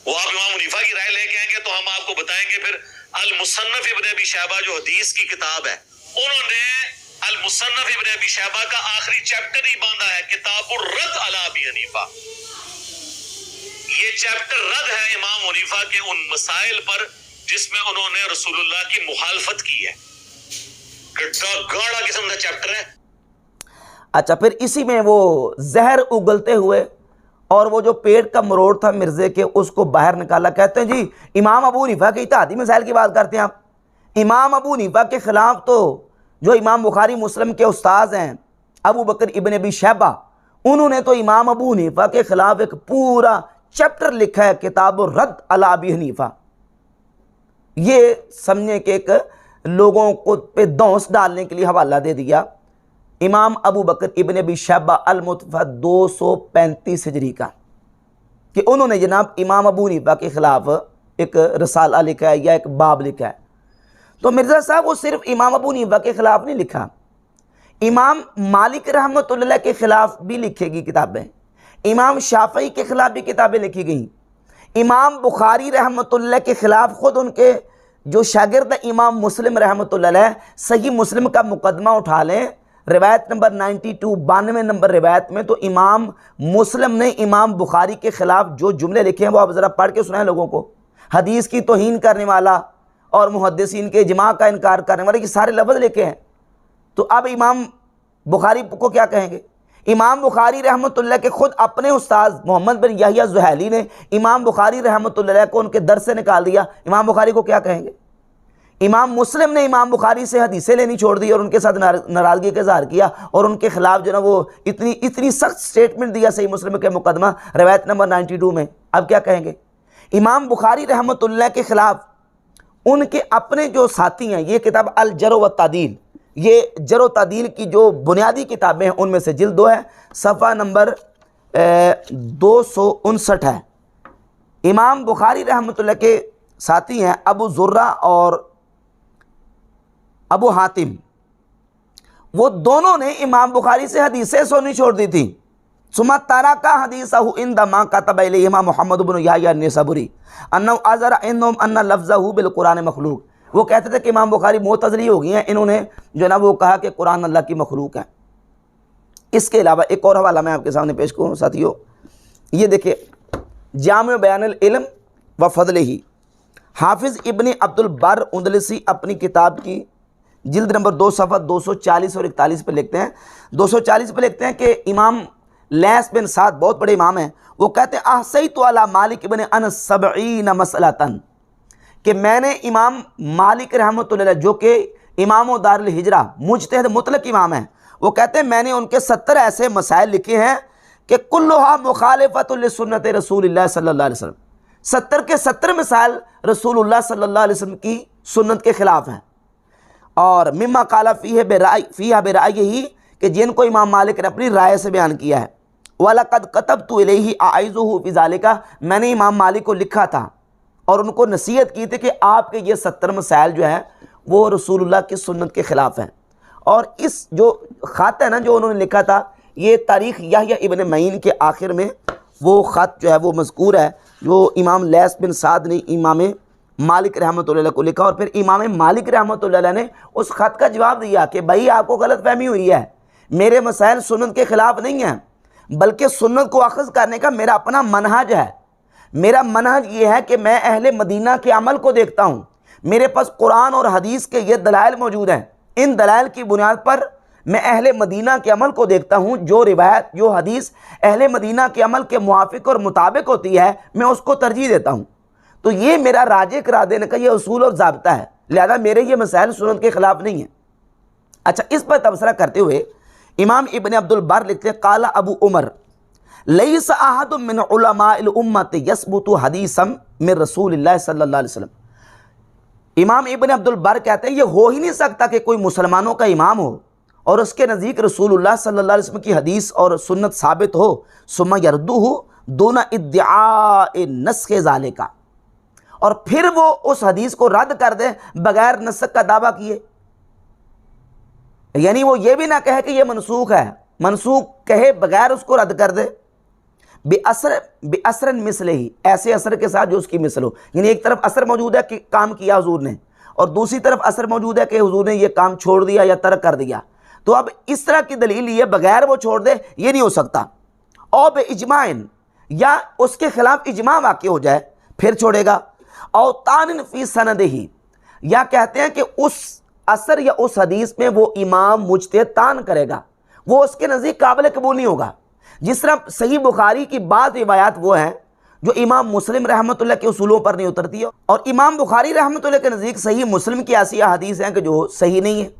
वो आप इमाम हनीफा की राय लेके आएंगे तो हम आपको बताएंगे फिर अल मुसन्नफ इब्न अबी शैबा जो हदीस की किताब है, उन्होंने अल मुसन्नफ इब्न अबी शैबा का आखिरी चैप्टर ही बांधा है किताबुर रद अला अबी हनीफा। ये चैप्टर रद है इमाम हनीफा के उन मसाइल पर जिसमें उन्होंने रसूलुल्लाह की मुखालफत की है। गाढ़ा किस्म का चैप्टर है। अच्छा, फिर इसी में वो जहर उगलते हुए और वो जो पेट का मरोड़ था मिर्जे के, उसको बाहर निकाला। कहते हैं जी इमाम अबू हनीफा के इत्तेहादी मसाइल की बात करते हैं आप। इमाम अबू हनीफा के खिलाफ तो जो इमाम बुखारी मुस्लिम के उस्ताद हैं अबू बकर इब्न अबी शैबा, उन्होंने तो इमाम अबू हनीफा के खिलाफ एक पूरा चैप्टर लिखा है किताबुर रद अला अबी हनीफा। ये समझे कि एक लोगों को पे दौंस डालने के लिए हवाला दे दिया इमाम अबू बकर इब्न अबी शैबा अल-मुतवफ़्फ़ा 235 हिजरी का, कि उन्होंने जनाब इमाम अबू हनीफा के खिलाफ एक रसाला लिखा है या एक बाब लिखा है। तो मिर्ज़ा साहब वो सिर्फ इमाम अबू हनीफा के खिलाफ नहीं लिखा, इमाम मालिक रहमतुल्लाह के खिलाफ भी लिखेगी किताबें, इमाम शाफ़ई के खिलाफ भी किताबें लिखी गई, इमाम बुखारी रहमतुल्लाह के खिलाफ खुद उनके जो शागिर्द इमाम मुस्लिम रहमतुल्लाह सही मुस्लिम का मुकदमा उठा लें, रिवायत नंबर 92 92 नंबर रिवायत में तो इमाम मुस्लिम ने इमाम बुखारी के खिलाफ जो जुमले लिखे हैं वो आप ज़रा पढ़ के सुनाएं लोगों को। हदीस की तौहीन करने वाला और मुहद्दिसीन के इजमा का इनकार करने वाले, ये सारे लफ्ज़ लिखे हैं। तो अब इमाम बुखारी को क्या कहेंगे? इमाम बुखारी रहमतुल्लाह के खुद अपने उस्ताद मोहम्मद बिन यहया ज़ुहैली ने इमाम बुखारी रहमतुल्लाह को उनके दर से निकाल दिया, इमाम बुखारी को क्या कहेंगे? इमाम मुस्लिम ने इमाम बुखारी से हदीसें लेनी छोड़ दी और उनके साथ नाराज़गी का इज़हार किया और उनके खिलाफ जो ना वो इतनी सख्त स्टेटमेंट दिया सही मुस्लिम के मुकदमा रिवायत नंबर 92 में। अब क्या कहेंगे? इमाम बुखारी रहमतुल्लाह के खिलाफ उनके अपने जो साथी हैं, ये किताब अल जर्ह व तादील, ये जर्ह व तादील की जो बुनियादी किताबें हैं उनमें से जिल्द 2 है, सफ़ा नंबर 259 है। इमाम बुखारी रहमतुल्लाह के साथी हैं अबू ज़ुर्रा और अबू हातिम, वो दोनों ने इमाम बुखारी से हदीसें सुननी छोड़ दी थी। सुमा तारा का हदीसहु इंदा मा कतब इलैहि मुहम्मद इब्न यहया अन्नैसाबुरी अन्नहु अज़रा इन्नहुम अन्ना लफ्ज़हु बिल कुरान मखलूक। वो कहते थे कि इमाम बुखारी मुअतज़िली हो गई हैं, इन्होंने जो ना वो कहा कि कुरान अल्लाह की मखलूक है। इसके अलावा एक और हवाला मैं आपके सामने पेश करूँ साथियों, ये देखिए जामे बयानुल इल्म व फ़ज़लिही, हाफिज़ इब्न अब्दुल बर उंदलसी अपनी किताब की जिल्द नंबर 2 सफ़ा 240 और 41 पर लिखते हैं, 240 पर लिखते हैं कि इमाम लैस बिन साद बहुत बड़े इमाम हैं, वो कहते हैं अहसैतु अला मालिक इब्न अनस 70 मसलतन, कि मैंने इमाम मालिक रहमतुल्लाह जो कि इमाम दारुल हिजरा मुज्तहिद मुतलक इमाम हैं, वो कहते हैं मैंने उनके 70 ऐसे मसाइल लिखे हैं कि कुल्लुहा मुखालिफतुल लिसुन्नत रसूलिल्लाह सल्लल्लाहु अलैहि वसल्लम, 70 के 70 मसाइल रसूलुल्लाह सल्लल्लाहु अलैहि वसल्लम की सुन्नत के खिलाफ हैं। और मिम्मा काला फ़ीहा बिराइही, कि जिनको इमाम मालिक ने अपनी राय से बयान किया है। वलक़द कतबतु इलैहि आइज़ुहु फ़ी ज़ालिका, मैंने इमाम मालिक को लिखा था और उनको नसीहत की थी कि आपके ये 70 मसाइल जो हैं वो रसूलुल्लाह की सुन्नत के ख़िलाफ़ हैं। और इस जो ख़त है ना जो उन्होंने लिखा था, ये तारीख़ यहया इब्न मईन के आखिर में वो ख़त जो है वो मज़कूर है, जो इमाम लैस बिन साद ने इमाम मालिक रहमतुल्लाह को लिखा। और फिर इमाम मालिक रहमतुल्लाह ने उस ख़त का जवाब दिया कि भाई आपको गलत फहमी हुई है, मेरे मसाइल सुन्नत के ख़िलाफ़ नहीं हैं, बल्कि सुन्नत को अख़ज़ करने का मेरा अपना मनहज है। मेरा मनहज ये है कि मैं अहले मदीना के अमल को देखता हूँ, मेरे पास कुरान और हदीस के ये दलाइल मौजूद हैं, इन दलाइल की बुनियाद पर मैं अहले मदीना के अमल को देखता हूँ, जो रिवायत जो हदीस अहले मदीना के अमल के मुआफ़िक और मुताबिक होती है मैं उसको तरजीह देता हूँ। तो ये मेरा राजे करा देने का ये उसूल और ज़ाब्ता है, लिहाजा मेरे ये मसाइल सुन्नत के ख़िलाफ़ नहीं है। अच्छा, इस पर तबसरा करते हुए इमाम इब्न अब्दुल बर लिखते हैं काला अबू उमर लैसा अहदुम मिन उलमाइल उम्मति यसबुतु हदीसम मिन रसूलिल्लाह सल्लल्लाहु अलैहि वसल्लम। इमाम इब्न अब्दुल बर कहते हैं ये हो ही नहीं सकता कि कोई मुसलमानों का इमाम हो और उसके नज़दीक रसूलुल्लाह सल्लल्लाहु अलैहि वसल्लम की हदीस और सुन्नत साबित हो, सुम्मा यरदुहु दूना इद्दिआ नस्ख़ ज़ालिका, और फिर वो उस हदीस को रद्द कर दे बगैर नस्ख़ का दावा किए। यानी वो ये भी ना कहे कि ये मनसूख है, मनसूख कहे बगैर उसको रद्द कर दे, बेअसरन मिसल ही, ऐसे असर के साथ जो उसकी मिसल हो। यानी एक तरफ असर मौजूद है कि काम किया हुजूर ने, और दूसरी तरफ असर मौजूद है कि हुजूर ने ये काम छोड़ दिया या तर्क कर दिया। तो अब इस तरह की दलील ये बगैर वो छोड़ दे ये नहीं हो सकता। और बे इजमाइन, या उसके खिलाफ इजमा वाक़ई हो जाए फिर छोड़ेगा। और तानिन फी सनदही, या कहते हैं कि उस असर या उस हदीस में वो इमाम मुजतहिद तान करेगा, वो उसके नज़दीक काबिल कबूल नहीं होगा। जिस तरह सही बुखारी की बात रिवायात वो हैं जो इमाम मुस्लिम रहमतुल्लाह के उसूलों पर नहीं उतरती है, और इमाम बुखारी रहमतुल्लाह के नज़दीक सही मुस्लिम की ऐसी हदीस हैं कि जो सही नहीं है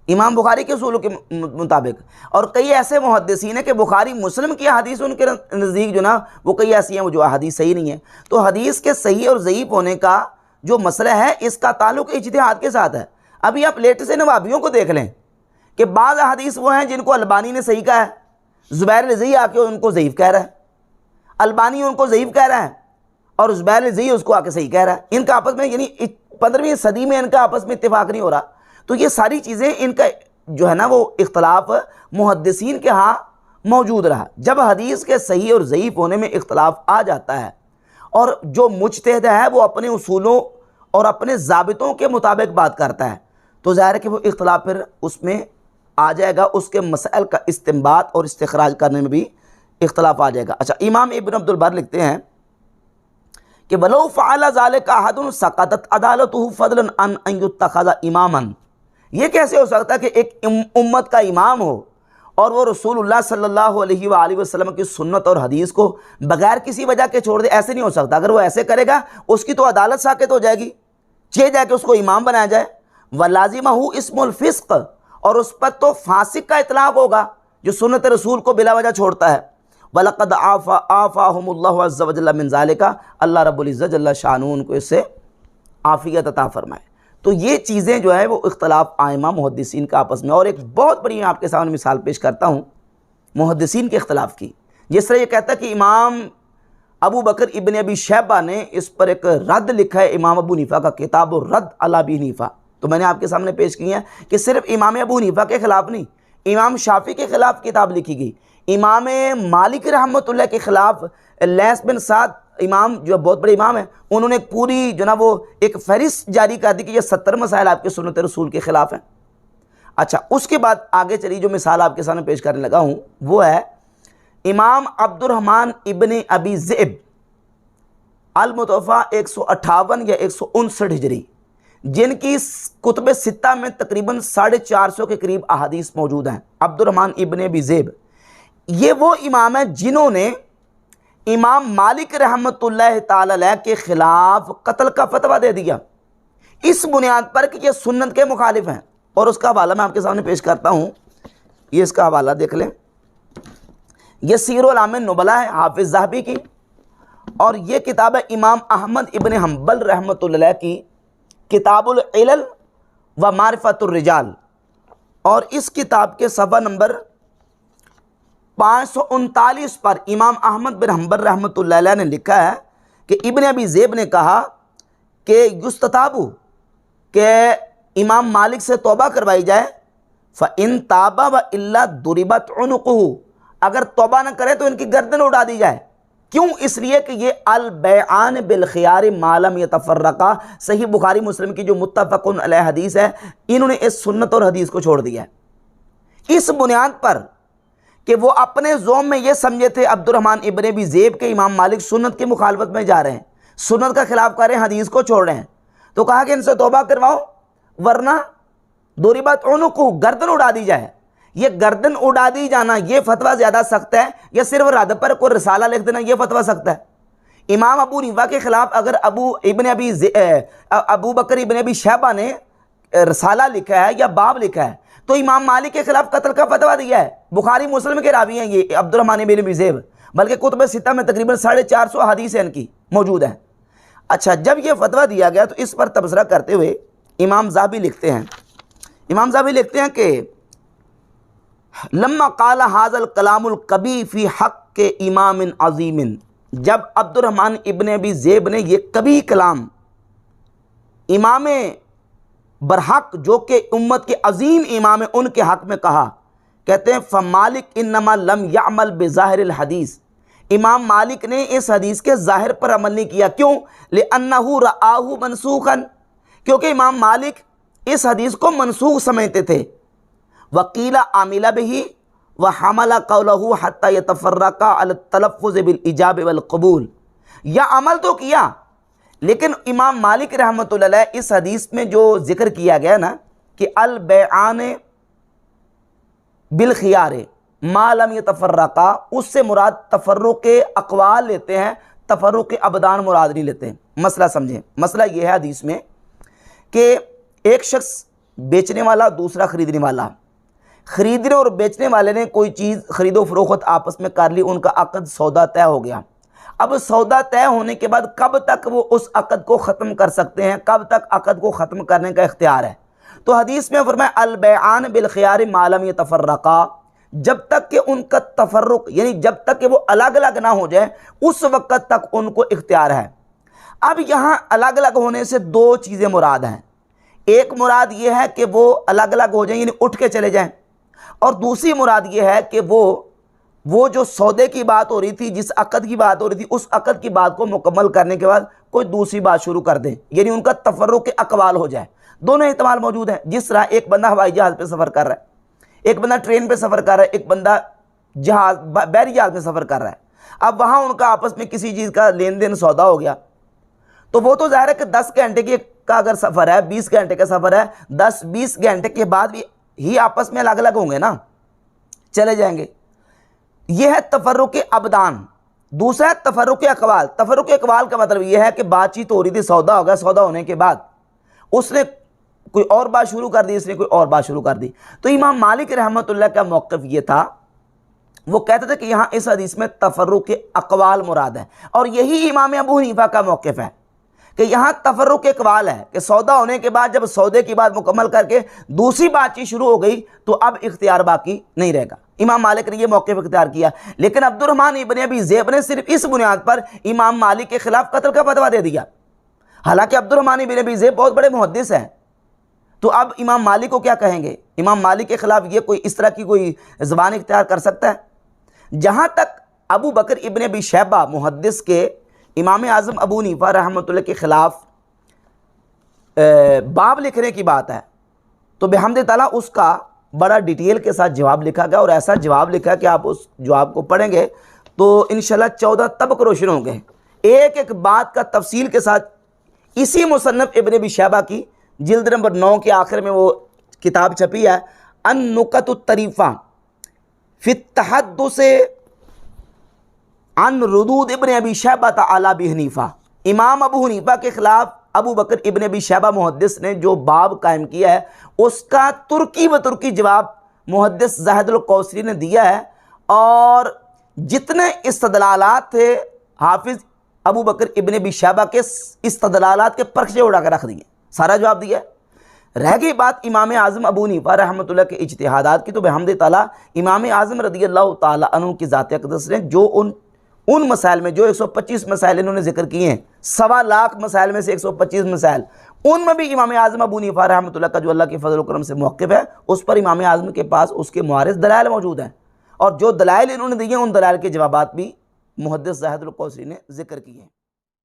इमाम बुखारी के उसूलों के मुताबिक। और कई ऐसे मुहद्दिसीन हैं कि बुखारी मुस्लिम की हदीस उनके नज़दीक जो ना वो कई ऐसी हैं वो जो हदीस सही नहीं है। तो हदीस के सही और ज़ईफ़ होने का जो मसला है इसका ताल्लुक़ इज्तिहाद के साथ है। अभी आप लेट से नवाबियों को देख लें कि बाज़ हदीस वो हैं जिनको अलबानी ने सही कहा है, ज़ुबैर रज़ी आके उनको ज़ईफ़ कह रहा है, अलबानी उनको ज़ईफ़ कह रहा है और ज़ुबैर रज़ी उसको आके सही कह रहा है। इनका आपस में यानी 15वीं सदी में इनका आपस में इत्तेफाक नहीं हो रहा। तो ये सारी चीज़ें इनका जो है ना वो इख्तलाफ मुहद्दिसीन के यहाँ मौजूद रहा। जब हदीस के सही और ज़ईफ़ होने में इख्तलाफ आ जाता है और जो मुजतहिद है वो अपने उसूलों और अपने ज़ाबितों के मुताबिक बात करता है, तो ज़ाहिर है कि वो इख्तलाफ फिर उसमें आ जाएगा, उसके मसाइल का इस्तिंबात और इस्तिखराज करने में भी इख्तलाफ आ जाएगा। अच्छा, इमाम इब्न अब्दुल बर लिखते हैं कि वलो फ़अल ज़ालिका अहदुन सकतत अदालतुहु फ़ज़लन अन युत्तख़ज़ इमामन। ये कैसे हो सकता है कि एक उम्मत का इमाम हो और वो रसूलुल्लाह सल्लल्लाहु अलैहि वसल्लम की सुन्नत और हदीस को बगैर किसी वजह के छोड़ दे? ऐसे नहीं हो सकता। अगर वो ऐसे करेगा उसकी तो अदालत साक़ित हो जाएगी, चाहिए जाके उसको इमाम बनाया जाए। वलाजिमहु इस्मुल फ़िस्क़, और उस पर तो फासिक का इतलाक़ होगा जो सुन्नत रसूल को बिला वजह छोड़ता है। वलक़द आफ़ाहुमुल्लाहु अज़्ज़ा व जल्ला मिन ज़ालिका, अल्लाह रब्बुल इज़्ज़त जल्ला शानु उनको इससे आफ़ियत अता फरमाए। तो ये चीज़ें जो है वो इख्तलाफ आइमा मुहद्दिसीन का आपस में। और एक बहुत बड़ी आपके सामने मिसाल पेश करता हूँ मुहद्दिसीन के इख्तलाफ की। जिस तरह ये कहता है कि इमाम अबू बकर इब्न अबी शैबा ने इस पर एक रद्द लिखा है, इमाम अबू हनीफा का किताब रद्द अला अबी हनीफा। तो मैंने आपके सामने पेश की है कि सिर्फ इमाम अबू हनीफा के ख़िलाफ़ नहीं, इमाम शाफ़ी के ख़िलाफ़ किताब लिखी गई, इमाम मालिक रहमतुल्लाह के ख़िलाफ़ लैस बिन साद इमाम जो बहुत बड़े इमाम हैं उन्होंने पूरी जो ना वो एक फहरिस्त जारी कर दी कि ये 70 मसाइल आपके सुन्नत रसूल के ख़िलाफ़ हैं। अच्छा, उसके बाद आगे चली जो मिसाल आपके सामने पेश करने लगा हूँ वो है इमाम अब्दुर्रहमान इब्न अबी ज़ैब अल-मुतवफ़ा 158 या 159 हिजरी, जिनकी कुतुब सित्ता में तकरीबन 450 के करीब अहादीस मौजूद हैं। अब्दुर्रहमान इब्न अबी ज़ैब ये वो इमाम है जिन्होंने इमाम मालिक रहमतुल्लाह ताला अलैह के ख़िलाफ़ कत्ल का फतवा दे दिया इस बुनियाद पर कि ये सुन्नत के मुखालिफ हैं। और उसका हवाला मैं आपके सामने पेश करता हूँ, ये इसका हवाला देख लें। ये सीरुल आमिन नुबला है हाफिज़ ज़हबी की, और ये किताब है इमाम अहमद इब्न हम्बल रहमतुल्लाह की किताबुल इलल व मारिफतुर रिजाल। और इस किताब के सफ़ा नंबर 539 पर इमाम अहमद बिन हम्बल रहमतुल्लाह अलैह ने लिखा है कि इब्न अबी ज़ैब ने कहा कि युस्तताबु के इमाम मालिक से तौबा करवाई जाए, फ़इन ताबा व इल्ला दुरिबत उनुक़ुहु, अगर तौबा न करे तो इनकी गर्दन उड़ा दी जाए। क्यों? इसलिए कि ये अल बैआन बिल खियार मालम यतफर्रका, सही बुखारी मुस्लिम की जो मुत्तफ़क़ुन अलैह हदीस है, इन्होंने इस सुन्नत और हदीस को छोड़ दिया है इस बुनियाद पर कि वो अपने ज़ोम में ये समझे थे अब्दुर्रहमान इब्न अबी ज़ैब के इमाम मालिक सुन्नत की मुखालफत में जा रहे हैं, सुन्नत का खिलाफ कर रहे हैं, हदीस को छोड़ रहे हैं। तो कहा कि इनसे तौबा करवाओ वरना दुरिबत उनुक़ुहु, गर्दन उड़ा दी जाए। ये गर्दन उड़ा दी जाना ये फतवा ज़्यादा सख्त है या सिर्फ रद पर कोई रिसाला लिख देना ये फतवा सख्त है? इमाम अबू हनीफा के ख़िलाफ़ अगर अबू बकर इब्न अबी शैबा ने रिसाला लिखा है या बाब लिखा है तो इमाम मालिक के खिलाफ कत्ल का फतवा दिया है। बुखारी मुस्लिम के रावी हैं ये अब्दुर्रहमान इब्न अबी ज़ैब, बल्कि कुतुब सित्ता में तकरीबन 450 हदीस इनकी मौजूद हैं। अच्छा, जब ये फतवा दिया गया तो इस पर तबसरा करते हुए इमाम ज़हबी लिखते हैं कि लम्मा काला हाज़ल कलामुल कबी फ़ी हक़ के इमामिन अज़ीमिन, जब अब्दुर्रहमान इब्न अबी ज़ैब ने ये कभी कलाम इमाम बरहक जो कि उम्मत के अजीम इमाम उनके हक़ में कहा, कहते हैं फ़मालिक इन्नमा लम यामल बिज़ाहिरिल हदीस, इमाम मालिक ने इस हदीस के ज़ाहिर पर अमल नहीं किया। क्यों? लिअन्नहु रआहु मनसूखन, क्योंकि इमाम मालिक इस हदीस को मनसूख समझते थे। वकीला आमिला बिही व हमला कौलहु हत्ता यतफर्रका अल तलफ़्फ़ुज़ बिल इजाब वल क़बूल, या अमल तो किया, लेकिन इमाम मालिक रहमतुल्लाह अलैह इस हदीस में जो जिक्र किया गया ना कि अल बैआन बिल खियार मा लम यतफर्रका, उससे मुराद तफर्रुक़ के अक़वाल लेते हैं, तफर्रुक़ के अबदान मुराद नहीं लेते। मसला समझें। मसला ये है हदीस में कि एक शख्स बेचने वाला, दूसरा ख़रीदने वाला, ख़रीदने और बेचने वाले ने कोई चीज़ ख़रीदो फ़रोख्त आपस में कर ली, उनका अक़द सौदा तय हो गया। अब सौदा तय होने के बाद कब तक वो उस अक़द को ख़त्म कर सकते हैं, कब तक अक़द को ख़त्म करने का इख्तियार है? तो हदीस में फरमाया अल बैआन बिल खियार मा लम यतफर्रका, जब तक कि उनका तफर्रुक यानी जब तक कि वो अलग अलग ना हो जाए उस वक़्त तक उनको इख्तियार है। अब यहाँ अलग अलग होने से दो चीज़ें मुराद हैं। एक मुराद ये है कि वो अलग अलग हो जाएं यानी उठ के चले जाएं, और दूसरी मुराद ये है कि वो जो सौदे की बात हो रही थी, जिस अक़द की बात हो रही थी, उस अक़द की बात को मुकम्मल करने के बाद कोई दूसरी बात शुरू कर दें, यानी उनका तफर्रुक के अक़वाल हो जाए। दोनों एहतमाल मौजूद हैं। जिस तरह एक बंदा हवाई जहाज़ पे सफ़र कर रहा है, एक बंदा ट्रेन पे सफ़र कर रहा है, एक बंदा बहरी जहाज़ में सफ़र कर रहा है। अब वहाँ उनका आपस में किसी चीज़ का लेन देन सौदा हो गया, तो वो तो ज़ाहिर है कि 10 घंटे का अगर सफ़र है, 20 घंटे का सफ़र है, 10-20 घंटे के बाद भी ही आपस में अलग अलग होंगे ना, चले जाएंगे। यह है तफर्रुक़ अबदान। दूसरा है तफर्रुक़ अक़वाल। तफर्रुक़ अक़वाल का मतलब यह है कि बातचीत हो रही थी, सौदा हो गया, सौदा होने के बाद उसने कोई और बात शुरू कर दी, इसने कोई और बात शुरू कर दी। तो इमाम मालिक रहमतुल्लाह का मौक़िफ़ ये था, वो कहते थे कि यहाँ इस हदीस में तफर्रुक़ अक़वाल मुराद है, और यही इमाम अबू हनीफ़ा का मौक़िफ़ है कि यहाँ तफर्रुक़ अक़वाल है कि सौदा होने के बाद जब सौदे की बात मुकम्मल करके दूसरी बातचीत शुरू हो गई तो अब इख्तियार बाकी नहीं रहेगा। इमाम मालिक ने यह मौक़िफ़ इख्तियार किया, लेकिन अब्दुर्रहमान इब्न अबी ज़ैब ने सिर्फ इस बुनियाद पर इमाम मालिक के ख़िलाफ़ कत्ल का फतवा दे दिया। हालांकि अब्दुर्रहमान इब्न अबी ज़ैब बहुत बड़े मुहद्दिस हैं, तो अब इमाम मालिक को क्या कहेंगे? इमाम मालिक के ख़िलाफ़ ये कोई इस तरह की कोई ज़बान इख्तियार कर सकता है? जहाँ तक अबू बकर इब्न अबी शैबा मुहद्दिस के इमाम आज़म अबू हनीफ़ा रहमतुल्लाह के ख़िलाफ़ बाब लिखने की बात है, तो बिहम्द ताला उसका बड़ा डिटेल के साथ जवाब लिखा गया, और ऐसा जवाब लिखा कि आप उस जवाब को पढ़ेंगे तो इंशाल्लाह 14 तबक रोशन होंगे, एक एक बात का तफसील के साथ। इसी मुसन्नफ़ इब्न अबी शैबा की जिल्द नंबर 9 के आखिर में वो किताब छपी है, अन-नुक़तुत तरीफ़ा फ़ी तहद्दुस अन रुदूद इब्न अबी शैबा अला अबी हनीफ़ा। इमाम अबू हनीफ़ा के ख़िलाफ़ अबू बकर इब्न अबी शैबा मुहद्दिस ने जो बाब कायम किया है, उसका तुर्की व तुर्की जवाब मुहद्दिस ज़ाहिदुल कौसरी ने दिया है, और जितने इस्तदलालात थे हाफिज़ अबू बकर इब्न अबी शैबा के इस्तदलालात के पर्चे उड़ा कर रख दिए, सारा जवाब दिया। रह गई बात इमाम आज़म अबू हनीफ़ा रहमतुल्लाह के इज्तिहादात की, तो बिहम्द ताला इमाम आज़म रज़ियल्लाहु ताला अन्हु की ज़ात अक़दस ने जो उन मसाइल में जो 125 मसाइल इन्होंने जिक्र किए हैं, 1.25 लाख मसाइल में से 125 मसाइल, उनमें भी इमाम आज़म अबू हनीफ़ा रहमतुल्लाह का जो अल्लाह के फज़ल व करम से मौक़िफ़ है, उस पर इमाम आज़म के पास उसके मुआरिज़ दलाइल मौजूद हैं, और जो दलाइल इन्होंने दिए उन दलाइल के जवाबात भी मुहद्दिस ज़ाहिदुल कौसरी ने जिक्र किए हैं।